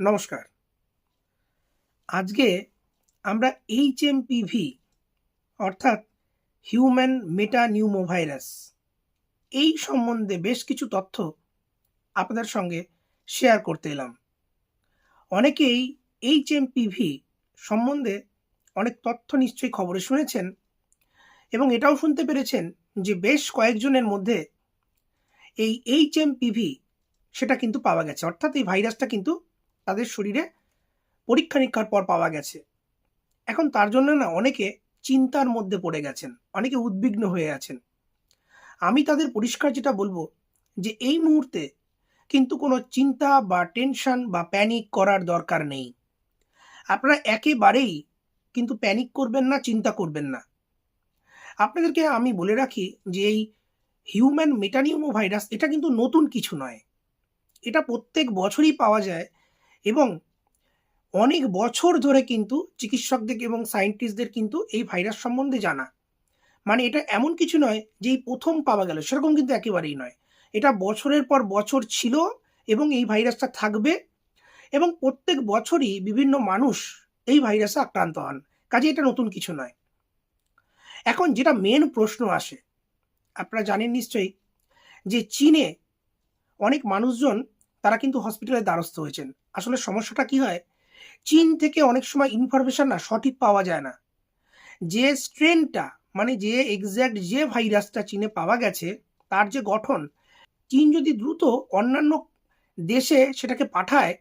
নমস্কার। আজকে আমরা HMPV অর্থাৎ হিউম্যান মেটানিউমোভাইরাস এই সম্বন্ধে বেশ কিছু তথ্য আপনাদের সঙ্গে শেয়ার করতে এলাম। অনেকেই HMPV সম্বন্ধে অনেক তথ্য নিশ্চয়ই খবরে শুনেছেন এবং এটাও শুনতে পেরেছেন যে বেশ কয়েকজনের মধ্যে এই HMPV সেটা কিন্তু পাওয়া গেছে, অর্থাৎ এই ভাইরাসটা কিন্তু তাদের শরীরে পরীক্ষা নিরীক্ষার পর পাওয়া গেছে। এখন তার জন্য না অনেকে চিন্তার মধ্যে পড়ে গেছেন, অনেকে উদ্বিগ্ন হয়ে আছেন। আমি তাদের পরিষ্কার যেটা বলবো যে এই মুহূর্তে কিন্তু কোনো চিন্তা বা টেনশন বা প্যানিক করার দরকার নেই। আপনারা একেবারেই কিন্তু প্যানিক করবেন না, চিন্তা করবেন না। আপনাদেরকে আমি বলে রাখি যে এই হিউম্যান মেটানিউমো ভাইরাস এটা কিন্তু নতুন কিছু নয়। এটা প্রত্যেক বছরই পাওয়া যায় এবং অনেক বছর ধরে কিন্তু চিকিৎসকদের এবং সায়েন্টিস্টদের কিন্তু এই ভাইরাস সম্বন্ধে জানা। মানে এটা এমন কিছু নয় যে এই প্রথম পাওয়া গেল, সেরকম কিন্তু একেবারেই নয়। এটা বছরের পর বছর ছিল এবং এই ভাইরাসটা থাকবে এবং প্রত্যেক বছরই বিভিন্ন মানুষ এই ভাইরাসে আক্রান্ত হন। কাজে এটা নতুন কিছু নয়। এখন যেটা মেন প্রশ্ন আসে, আপনারা জানেন নিশ্চয়ই যে চীনে অনেক মানুষজন তারা কিন্তু হসপিটালের দ্বারস্থ হয়েছেন। আসলে সমস্যাটা কি হয়, চীন থেকে অনেক সময় ইনফরমেশন না সঠিক পাওয়া যায় না। যে স্ট্রেনটা মানে যে এক্স্যাক্ট যে ভাইরাসটা চীনে পাওয়া গেছে তার যে গঠন, চীন যদি দ্রুত অন্যান্য দেশে সেটাকে পাঠায়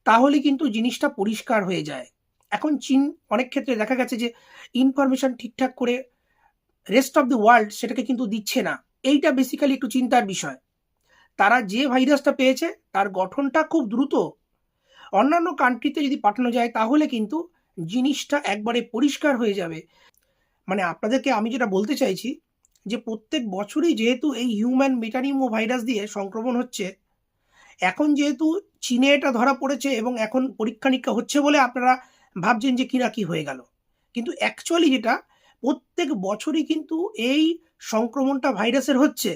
তাহলে কিন্তু জিনিসটা পরিষ্কার হয়ে যায়। এখন চীন অনেক ক্ষেত্রে দেখা গেছে যে ইনফরমেশন ঠিকঠাক করে রেস্ট অফ দ্য ওয়ার্ল্ড সেটাকে কিন্তু দিচ্ছে না। এইটা বেসিক্যালি একটু চিন্তার বিষয়। তারা যে ভাইরাসটা পেয়েছে তার গঠনটা খুব দ্রুত অন্যান্য কান্ট্রিতে যদি পাঠানো যায় তাহলে কিন্তু জিনিসটা একবারে পরিষ্কার হয়ে যাবে। মানে আপনাদেরকে আমি যেটা বলতে চাইছি যে প্রত্যেক বছরই যেহেতু এই হিউম্যান মেটানিউমো ভাইরাস দিয়ে সংক্রমণ হচ্ছে, এখন যেহেতু চীনে এটা ধরা পড়েছে এবং এখন পরীক্ষা নিরীক্ষা হচ্ছে বলে আপনারা ভাবছেন যে কিনা কি হয়ে গেল, কিন্তু অ্যাকচুয়ালি যেটা প্রত্যেক বছরই কিন্তু এই সংক্রমণটা ভাইরাসের হচ্ছে।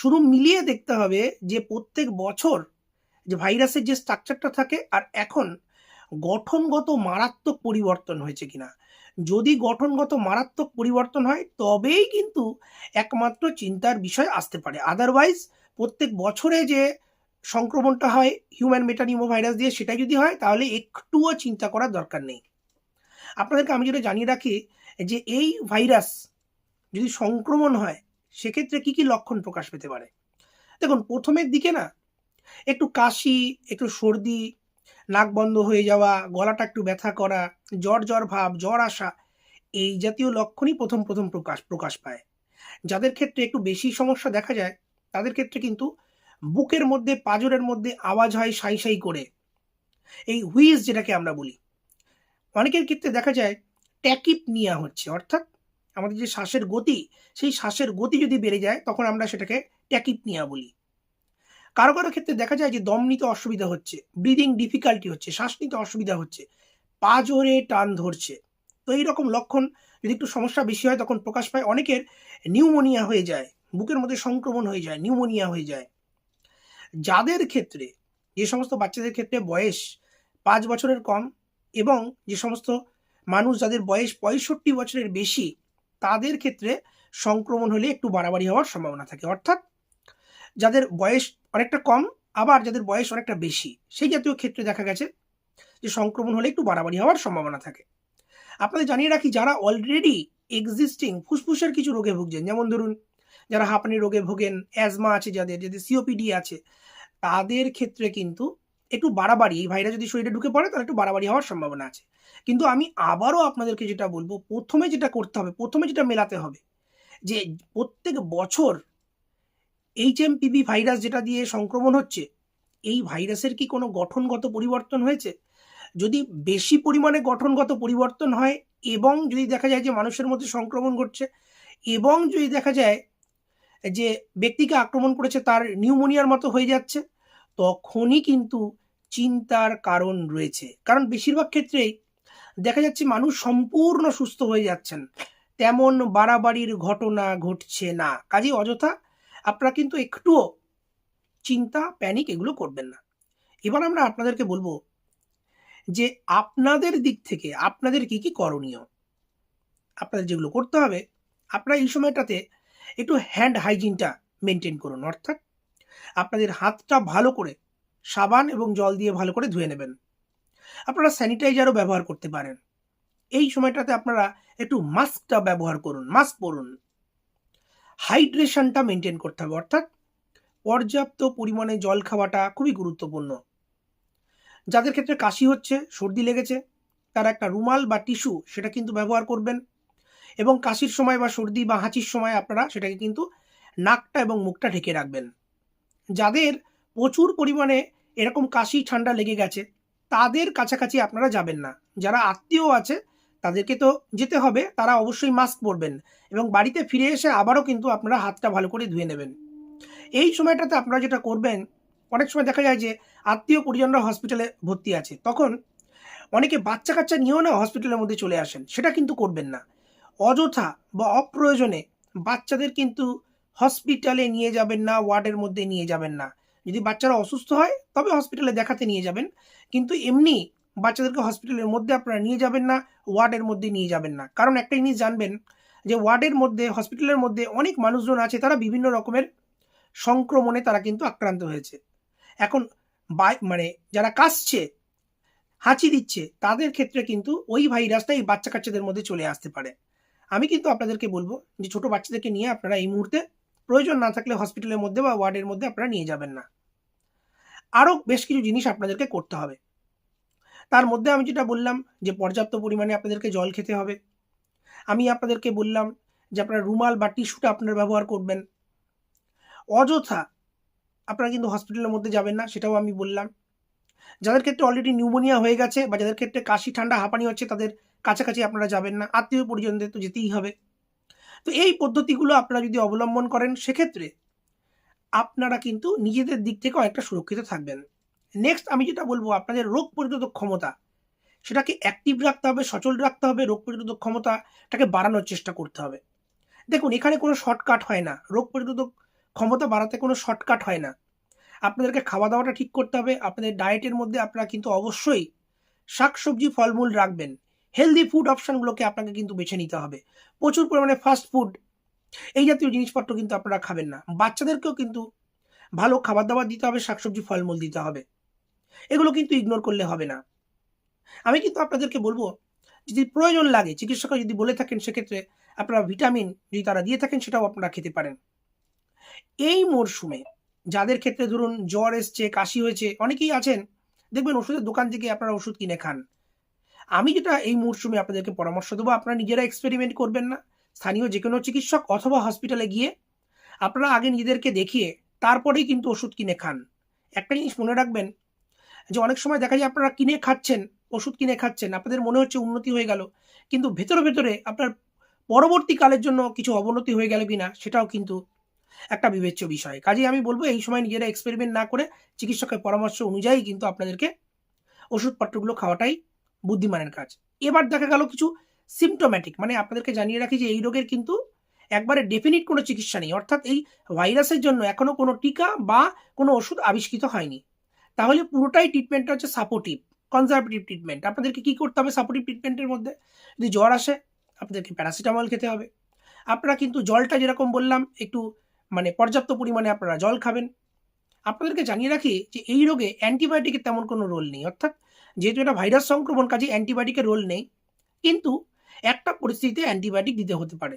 শুধু মিলিয়ে দেখতে হবে যে প্রত্যেক বছর যে ভাইরাসের যে স্ট্রাকচারটা থাকে আর এখন গঠনগত মারাত্মক পরিবর্তন হয়েছে কিনা। যদি গঠনগত মারাত্মক পরিবর্তন হয় তবেই কিন্তু একমাত্র চিন্তার বিষয় আসতে পারে। আদারওয়াইজ প্রত্যেক বছরে যে সংক্রমণটা হয় হিউম্যান মেটানিউমো ভাইরাস দিয়ে সেটা যদি হয় তাহলে একটুও চিন্তা করার দরকার নেই। আপনাদেরকে আমি যেটা জানিয়ে রাখি যে এই ভাইরাস যদি সংক্রমণ হয় সেক্ষেত্রে কি কি লক্ষণ প্রকাশ পেতে পারে। দেখুন, প্রথমের দিকে না একটু কাশি, একটু সর্দি, নাক বন্ধ হয়ে যাওয়া, গলাটা একটু ব্যথা করা, জ্বর জ্বর ভাব, জ্বর আসা, এই জাতীয় লক্ষণই প্রথম প্রকাশ পায়। যাদের ক্ষেত্রে একটু বেশি সমস্যা দেখা যায় তাদের ক্ষেত্রে কিন্তু বুকের মধ্যে পাঁজরের মধ্যে আওয়াজ হয় সাই সাই করে, এই হুইজ যেটাকে আমরা বলি। অনেকের ক্ষেত্রে দেখা যায় ট্যাকিপনিয়া হচ্ছে, অর্থাৎ আমাদের যে শ্বাসের গতি সেই শ্বাসের গতি যদি বেড়ে যায় তখন আমরা সেটাকে ট্যাকিপনিয়া বলি। কারো কারো ক্ষেত্রে দেখা যায় যে দম নিতে অসুবিধা হচ্ছে, ব্রিদিং ডিফিকাল্টি হচ্ছে, শ্বাস নিতে অসুবিধা হচ্ছে, পা জোরে টান ধরছে। তো এইরকম লক্ষণ যদি একটু সমস্যা বেশি হয় তখন প্রকাশ পায়। অনেকের নিউমোনিয়া হয়ে যায়, বুকের মধ্যে সংক্রমণ হয়ে যায়, নিউমোনিয়া হয়ে যায়। যাদের ক্ষেত্রে, যে সমস্ত বাচ্চাদের ক্ষেত্রে বয়স 5 বছরের কম এবং যে সমস্ত মানুষ যাদের বয়স 65 বছরের বেশি তাদের ক্ষেত্রে সংক্রমণ হলে একটু বাড়াবাড়ি হওয়ার সম্ভাবনা থাকে। অর্থাৎ যাদের বয়স অনেকটা কম আবার যাদের বয়স অনেকটা বেশি সেই জাতীয় ক্ষেত্রে দেখা গেছে যে সংক্রমণ হলে একটু বাড়াবাড়ি হওয়ার সম্ভাবনা থাকে। আপনাদের জানিয়ে রাখি যারা অলরেডি এক্সিস্টিং ফুসফুসের কিছু রোগে ভুগছেন, যেমন ধরুন যারা হাঁপানি রোগে ভোগেন, অ্যাজমা আছে, যাদের যাদের সিওপিডি আছে, তাদের ক্ষেত্রে কিন্তু একটু বাড়াবাড়ি, এই ভাইরাস যদি শরীরে ঢুকে পড়ে তাহলে একটু বাড়াবাড়ি হওয়ার সম্ভাবনা আছে। কিন্তু আমি আবারও আপনাদেরকে যেটা বলবো, প্রথমে যেটা করতে হবে, প্রথমে যেটা মেলাতে হবে যে প্রত্যেক বছর HMPV ভাইরাস যেটা দিয়ে সংক্রমণ হচ্ছে, এই ভাইরাসের কি কোনো গঠনগত পরিবর্তন হয়েছে? যদি বেশি পরিমাণে গঠনগত পরিবর্তন হয় এবং যদি দেখা যায় যে মানুষের মধ্যে সংক্রমণ ঘটছে এবং যদি দেখা যায় যে ব্যক্তিকে আক্রমণ করেছে তার নিউমোনিয়ার মতো হয়ে যাচ্ছে, তখনই কিন্তু চিন্তার কারণ রয়েছে। কারণ বেশিরভাগ ক্ষেত্রেই দেখা যাচ্ছে মানুষ সম্পূর্ণ সুস্থ হয়ে যাচ্ছেন, তেমন বাড়াবাড়ির ঘটনা ঘটছে না। কাজেই অযথা আপনারা কিন্তু একটুও চিন্তা, প্যানিক এগুলো করবেন না। এবার আমরা আপনাদেরকে বলবো যে আপনাদের দিক থেকে আপনাদের কি কি করণীয়। আপনাদের যেগুলো করতে হবে, আপনারা এই সময়টাতে একটু হ্যান্ড হাইজিনটা মেনটেন করুন। অর্থাৎ আপনাদের হাতটা ভালো করে সাবান এবং জল দিয়ে ভালো করে ধুয়ে নেবেন। আপনারা স্যানিটাইজারও ব্যবহার করতে পারেন। এই সময়টাতে আপনারা একটু মাস্কটা ব্যবহার করুন, মাস্ক পরুন। হাইড্রেশনটা মেনটেন করতে হবে, অর্থাৎ পর্যাপ্ত পরিমাণে জল খাওয়াটা খুবই গুরুত্বপূর্ণ। যাদের ক্ষেত্রে কাশি হচ্ছে, সর্দি লেগেছে, তারা একটা রুমাল বা টিস্যু সেটা কিন্তু ব্যবহার করবেন, এবং কাশির সময় বা সর্দি বা হাঁচির সময় আপনারা সেটাকে কিন্তু নাকটা এবং মুখটা ঢেকে রাখবেন। যাদের প্রচুর পরিমাণে এরকম কাশি ঠান্ডা লেগে গেছে তাদের কাছাকাছি আপনারা যাবেন না। যারা আত্মীয় আছে তাদেরকে তো যেতে হবে, তারা অবশ্যই মাস্ক পরবেন, এবং বাড়িতে ফিরে এসে আবারও কিন্তু আপনারা হাতটা ভালো করে ধুয়ে নেবেন। এই সময়টাতে আপনারা যেটা করবেন, অনেক সময় দেখা যায় যে আত্মীয় পরিজনরা হসপিটালে ভর্তি আছে, তখন অনেকে বাচ্চা কাচ্চা নিয়েও না হসপিটালের মধ্যে চলে আসেন। সেটা কিন্তু করবেন না। অযথা বা অপ্রয়োজনে বাচ্চাদের কিন্তু হসপিটালে নিয়ে যাবেন না, ওয়ার্ডের মধ্যে নিয়ে যাবেন না। যদি বাচ্চারা অসুস্থ হয় তবে হসপিটালে দেখাতে নিয়ে যাবেন, কিন্তু এমনি বাচ্চাদেরকে হসপিটালের মধ্যে আপনারা নিয়ে যাবেন না, ওয়ার্ডের মধ্যে নিয়ে যাবেন না। কারণ একটা জিনিস জানবেন যে ওয়ার্ডের মধ্যে, হসপিটালের মধ্যে অনেক মানুষজন আছে, তারা বিভিন্ন রকমের সংক্রমণে তারা কিন্তু আক্রান্ত হয়েছে। এখন মানে যারা কাশছে, হাঁচি দিচ্ছে, তাদের ক্ষেত্রে কিন্তু ওই ভাইরাসটা এই বাচ্চা কাচ্চাদের মধ্যে চলে আসতে পারে। আমি কিন্তু আপনাদেরকে বলবো যে ছোট বাচ্চাদেরকে নিয়ে আপনারা এই মুহূর্তে প্রয়োজন না থাকলে হসপিটালের মধ্যে বা ওয়ার্ডের মধ্যে আপনারা নিয়ে যাবেন না। আরও বেশ কিছু জিনিস আপনাদেরকে করতে হবে। তার মধ্যে আমি যেটা বললাম যে পর্যাপ্ত পরিমাণে আপনাদেরকে জল খেতে হবে। আমি আপনাদেরকে বললাম যে আপনারা রুমাল বা টিস্যুটা আপনারা ব্যবহার করবেন। অযথা আপনারা কিন্তু হসপিটালের মধ্যে যাবেন না, সেটাও আমি বললাম। যাদের ক্ষেত্রে অলরেডি নিউমোনিয়া হয়ে গেছে বা যাদের ক্ষেত্রে কাশি ঠান্ডা হাঁপানি হচ্ছে, তাদের কাছাকাছি আপনারা যাবেন না। আত্মীয় পরিজনদের তো যেতেই হবে। তো এই পদ্ধতিগুলো আপনারা যদি অবলম্বন করেন, সেক্ষেত্রে আপনারা কিন্তু নিজেদের দিক থেকে অনেকটা সুরক্ষিত থাকবেন। নেক্সট আমি যেটা বলবো, আপনাদের রোগ প্রতিরোধক ক্ষমতা সেটাকে অ্যাক্টিভ রাখতে হবে, সচল রাখতে হবে। রোগ প্রতিরোধক ক্ষমতাটাকে বাড়ানোর চেষ্টা করতে হবে। দেখুন, এখানে কোনো শর্টকাট হয় না। রোগ প্রতিরোধক ক্ষমতা বাড়াতে কোনো শর্টকাট হয় না। আপনাদেরকে খাওয়া দাওয়াটা ঠিক করতে হবে। আপনাদের ডায়েটের মধ্যে আপনারা কিন্তু অবশ্যই শাকসবজি ফলমূল রাখবেন। হেলদি ফুড অপশানগুলোকে আপনাকে কিন্তু বেছে নিতে হবে। প্রচুর পরিমাণে ফাস্ট ফুড এই জাতীয় জিনিসপত্র কিন্তু আপনারা খাবেন না। বাচ্চাদেরকেও কিন্তু ভালো খাবার দাবার দিতে হবে, শাকসবজি ফলমূল দিতে হবে। এগুলো কিন্তু ইগনোর করলে হবে না। আমি কিন্তু আপনাদেরকে বলবো, যদি প্রয়োজন লাগে, চিকিৎসকরা যদি বলে থাকেন, সেক্ষেত্রে আপনারা ভিটামিন যদি তারা দিয়ে থাকেন সেটাও আপনারা খেতে পারেন। এই মরশুমে যাদের ক্ষেত্রে ধরুন জ্বর এসছে, কাশি হয়েছে, অনেকেই আছেন দেখবেন ওষুধের দোকান থেকে আপনারা ওষুধ কিনে খান। আমি যেটা এই মরশুমে আপনাদেরকে পরামর্শ দেবো, আপনারা নিজেরা এক্সপেরিমেন্ট করবেন না। স্থানীয় যে কোনো চিকিৎসক অথবা হসপিটালে গিয়ে আপনারা আগে নিজেদেরকে দেখিয়ে তারপরেই কিন্তু ওষুধ কিনে খান। একটা জিনিস মনে রাখবেন যে অনেক সময় দেখা যায় আপনারা কিনে খাচ্ছেন, ওষুধ কিনে খাচ্ছেন, আপনাদের মনে হচ্ছে উন্নতি হয়ে গেল, কিন্তু ভেতরে ভেতরে আপনার পরবর্তীকালের জন্য কিছু অবনতি হয়ে গেল কিনা সেটাও কিন্তু একটা বিবেচ্য বিষয়। কাজেই আমি বলবো এই সময় নিজেরা এক্সপেরিমেন্ট না করে চিকিৎসকের পরামর্শ অনুযায়ী কিন্তু আপনাদেরকে ওষুধপত্রগুলো খাওয়াটাই বুদ্ধিমানের কাজ। এবার দেখা গেল কিছু সিমটোম্যাটিক, মানে আপনাদেরকে জানিয়ে রাখি যে এই রোগের কিন্তু একবারে ডেফিনিট কোনো চিকিৎসা নেই। অর্থাৎ এই ভাইরাসের জন্য এখনো কোনো টিকা বা কোনো ওষুধ আবিষ্কৃত হয়নি। তাহলে পুরোটাই ট্রিটমেন্টটা হচ্ছে সাপোর্টিভ, কনজারভেটিভ ট্রিটমেন্ট। আপনাদেরকে কি করতে হবে সাপোর্টিভ ট্রিটমেন্টের মধ্যে? যদি জ্বর আসে, আপনাদেরকে প্যারাসিটামল খেতে হবে। আপনারা কিন্তু জলটা যেরকম বললাম, একটু মানে পর্যাপ্ত পরিমাণে আপনারা জল খাবেন। আপনাদেরকে জানিয়ে রাখি যে এই রোগে অ্যান্টিবায়োটিকের তেমন কোনো রোল নেই। অর্থাৎ যেহেতু এটা ভাইরাস সংক্রমণ, কাজে অ্যান্টিবায়োটিকের রোল নেই, কিন্তু একটা পরিস্থিতিতে অ্যান্টিবায়োটিক দিতে হতে পারে।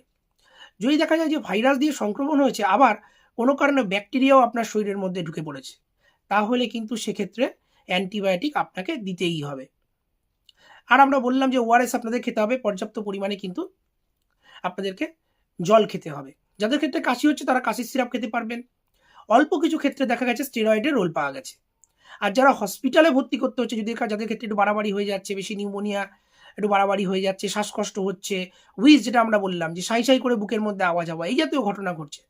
যদি দেখা যায় যে ভাইরাস দিয়ে সংক্রমণ হয়েছে, আবার কোনো কারণে ব্যাকটেরিয়াও আপনার শরীরের মধ্যে ঢুকে পড়েছে, তাহলে কিন্তু সেক্ষেত্রে অ্যান্টিবায়োটিক আপনাকে দিতেই হবে। আর আমরা বললাম যে ওআরএস আপনাদের খেতে হবে পর্যাপ্ত পরিমাণে, কিন্তু আপনাদেরকে জল খেতে হবে। যাদের ক্ষেত্রে কাশি হচ্ছে তারা কাশির সিরাপ খেতে পারবেন। অল্প কিছু ক্ষেত্রে দেখা গেছে স্টেরয়েডের রোল পাওয়া গেছে। আর যারা হসপিটালে ভর্তি করতে হচ্ছে, যদি যাদের ক্ষেত্রে একটু বাড়াবাড়ি হয়ে যাচ্ছে, বেশি নিউমোনিয়া একটু বাড়াবাড়ি হয়ে যাচ্ছে, শ্বাসকষ্ট হচ্ছে, উইজ যেটা আমরা বললাম যে সাই সাই করে বুকের মধ্যে আওয়াজ হওয়া, এই জাতীয় ঘটনা ঘটছে,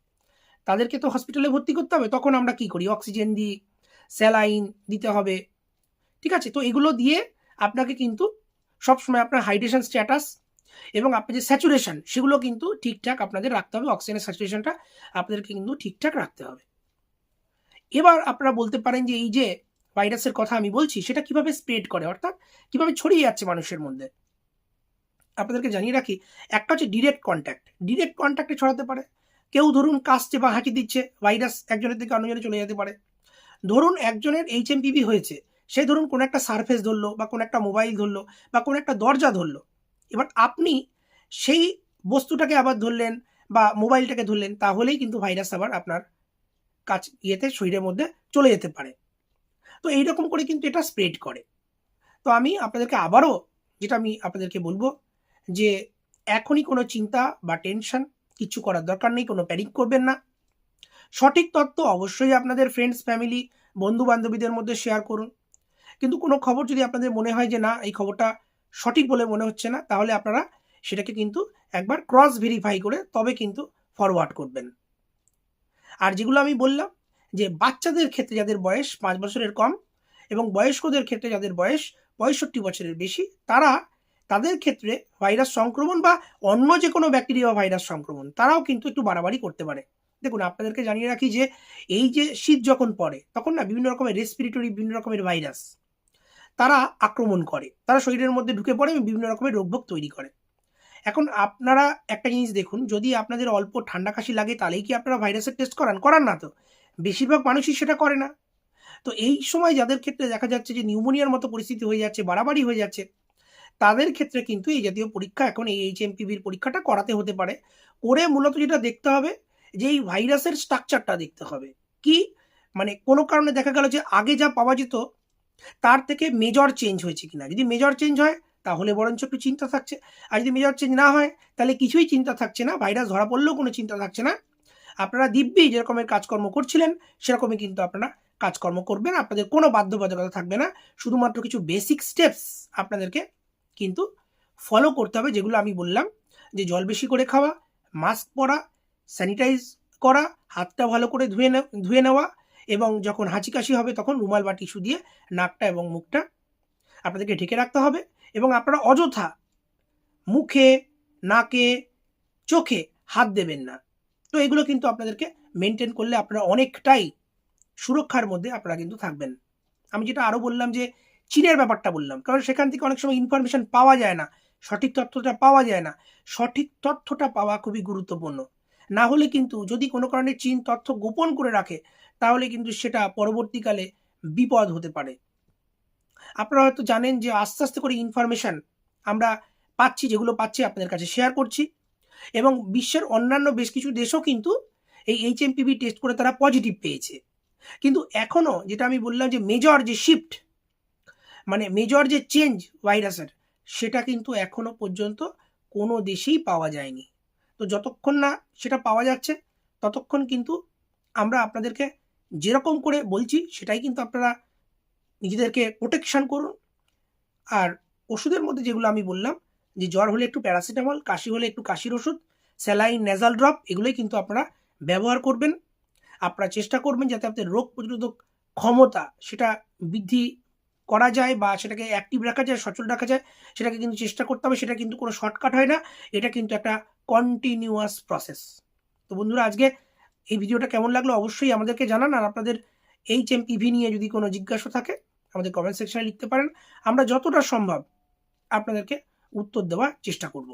তাদেরকে তো হসপিটালে ভর্তি করতে হবে। তখন আমরা কি করি? অক্সিজেন দিই, স্যালাইন দিতে হবে, ঠিক আছে? তো এগুলো দিয়ে আপনাকে কিন্তু সবসময় আপনার হাইড্রেশন স্ট্যাটাস এবং আপনার যে স্যাচুরেশন সেগুলো কিন্তু ঠিকঠাক আপনাদের রাখতে হবে। অক্সিজেনের স্যাচুরেশনটা আপনাদেরকে কিন্তু ঠিকঠাক রাখতে হবে। এবার আপনারা বলতে পারেন যে এই যে ভাইরাসের কথা আমি বলছি সেটা কিভাবে স্প্রেড করে, অর্থাৎ কিভাবে ছড়িয়ে যাচ্ছে মানুষের মধ্যে। আপনাদেরকে জানিয়ে রাখি, একটা হচ্ছে ডিরেক্ট কন্ট্যাক্টে ছড়াতে পারে। কেউ ধরুন কাশছে বা হাঁচি দিচ্ছে, ভাইরাস একজনের থেকে অন্যজনে চলে যেতে পারে। ধরুন একজনের HMPV হয়েছে, সে ধরুন কোনো একটা সারফেস ধরলো বা কোনো একটা মোবাইল ধরলো বা কোনো একটা দরজা ধরলো, এবার আপনি সেই বস্তুটাকে আবার ধরলেন বা মোবাইলটাকে ধরলেন, তাহলেই কিন্তু ভাইরাস আবার আপনার শরীরের মধ্যে চলে যেতে পারে। তো এইরকম করে কিন্তু এটা স্প্রেড করে। তো আমি আপনাদেরকে আবারও যেটা আমি আপনাদেরকে বলবো যে এখনই কোনো চিন্তা বা টেনশন কিছু করার দরকার নেই, কোনো প্যানিক করবেন না। সঠিক তথ্য অবশ্যই আপনাদের ফ্রেন্ডস, ফ্যামিলি, বন্ধু বান্ধবীদের মধ্যে শেয়ার করুন। কিন্তু কোনো খবর যদি আপনাদের মনে হয় যে না এই খবরটা সঠিক বলে মনে হচ্ছে না, তাহলে আপনারা সেটাকে কিন্তু একবার ক্রস ভেরিফাই করে তবে কিন্তু ফরওয়ার্ড করবেন। আর যেগুলো আমি বললাম যে বাচ্চাদের ক্ষেত্রে যাদের বয়স 5 বছরের কম এবং বয়স্কদের ক্ষেত্রে যাদের বয়স 65 বছরের বেশি, তাদের ক্ষেত্রে ভাইরাস সংক্রমণ বা অন্য যে কোনো ব্যাকটেরিয়া বা ভাইরাস সংক্রমণ তারাও কিন্তু একটু বাড়াবাড়ি করতে পারে। দেখুন, আপনাদেরকে জানিয়ে রাখি যে এই যে শীত যখন পড়ে তখন না বিভিন্ন রকমের রেসপিরেটরি বিভিন্ন রকমের ভাইরাস তারা আক্রমণ করে, তারা শরীরের মধ্যে ঢুকে পড়ে এবং বিভিন্ন রকমের রোগভোগ তৈরি করে। এখন আপনারা একটা জিনিস দেখুন, যদি আপনাদের অল্প ঠান্ডা কাশি লাগে তাহলেই কি আপনারা ভাইরাসের টেস্ট করান না তো। বেশিরভাগ মানুষই সেটা করে না। তো এই সময় যাদের ক্ষেত্রে দেখা যাচ্ছে যে নিউমোনিয়ার মতো পরিস্থিতি হয়ে যাচ্ছে, বাড়াবাড়ি হয়ে যাচ্ছে, তাদের ক্ষেত্রে কিন্তু এই জাতীয় পরীক্ষা, এখন এই HMPVর পরীক্ষাটা করাতে হতে পারে। করে মূলত যেটা দেখতে হবে যে এই ভাইরাসের স্ট্রাকচারটা দেখতে হবে। কি মানে কোনো কারণে দেখা গেল যে আগে যা পাওয়া যেত তার থেকে মেজর চেঞ্জ হয়েছে কিনা। যদি মেজর চেঞ্জ হয় তাহলে বরঞ্চ একটু চিন্তা থাকছে, আর যদি মেজর চেঞ্জ না হয় তাহলে কিছুই চিন্তা থাকছে না, ভাইরাস ধরা পড়লেও কোনো চিন্তা থাকছে না। আপনারা দিব্যি যেরকমের কাজকর্ম করছিলেন সেরকমই কিন্তু আপনারা কাজকর্ম করবেন, আপনাদের কোনো বাধ্যবাধকতা থাকবে না। শুধুমাত্র কিছু বেসিক স্টেপস আপনাদেরকে কিন্তু ফলো করতে হবে, যেগুলো আমি বললাম যে জল বেশি করে খাওয়া, মাস্ক পরা, স্যানিটাইজ করা, হাতটা ভালো করে ধুয়ে নেওয়া এবং যখন হাঁচি কাশি হবে তখন রুমাল বা টিস্যু দিয়ে নাকটা এবং মুখটা আপনাদেরকে ঢেকে রাখতে হবে। এবং আপনারা অযথা মুখে, নাকে, চোখে হাত দেবেন না। তো এগুলো কিন্তু আপনাদেরকে মেনটেন করলে আপনারা অনেকটাই সুরক্ষার মধ্যে আপনারা কিন্তু থাকবেন। আমি যেটা আরও বললাম যে চীনের ব্যাপারটা বললাম, কারণ সেখান থেকে অনেক সময় ইনফরমেশন পাওয়া যায় না, সঠিক তথ্যটা পাওয়া যায় না। সঠিক তথ্যটা পাওয়া খুবই গুরুত্বপূর্ণ। না হলে কিন্তু যদি কোনো কারণে চীন তথ্য গোপন করে রাখে তাহলে কিন্তু সেটা পরবর্তীকালে বিপদ হতে পারে। আপনারা হয়তো জানেন যে আস্তে আস্তে করে ইনফরমেশন আমরা পাচ্ছি, যেগুলো পাচ্ছি আপনাদের কাছে শেয়ার করছি। এবং বিশ্বের অন্যান্য বেশ কিছু দেশও কিন্তু এই HMPV টেস্ট করে তারা পজিটিভ পেয়েছে। কিন্তু এখনও যেটা আমি বললাম যে মেজর যে শিফট, মানে মেজর যে চেঞ্জ ভাইরাসের, সেটা কিন্তু এখনো পর্যন্ত কোনো দেশেই পাওয়া যায়নি। তো যতক্ষণ না সেটা পাওয়া যাচ্ছে ততক্ষণ কিন্তু আমরা আপনাদেরকে যেরকম করে বলছি সেটাই কিন্তু আপনারা নিজেদেরকে প্রোটেকশন করুন। আর ওষুধের মধ্যে যেগুলো আমি বললাম যে জ্বর হলে একটু প্যারাসিটামল, কাশি হলে একটু কাশির ওষুধ, স্যালাইন, নেজাল ড্রপ, এগুলোই কিন্তু আপনারা ব্যবহার করবেন। আপনারা চেষ্টা করবেন যাতে আপনাদের রোগ প্রতিরোধক ক্ষমতা সেটা বৃদ্ধি করা যায় বা সেটাকে অ্যাক্টিভ রাখা যায়, সচল রাখা যায়, সেটাকে কিন্তু চেষ্টা করতে হবে। সেটা কিন্তু কোনো শর্টকাট হয় না, এটা কিন্তু একটা কন্টিনিউয়াস প্রসেস। তো বন্ধুরা, আজকে এই ভিডিওটা কেমন লাগলো অবশ্যই আমাদেরকে জানান। আর আপনাদের HMPV নিয়ে যদি কোনো জিজ্ঞাসা থাকে আমাদের কমেন্ট সেকশনে লিখতে পারেন, আমরা যতটা সম্ভব আপনাদেরকে উত্তর দেওয়ার চেষ্টা করব।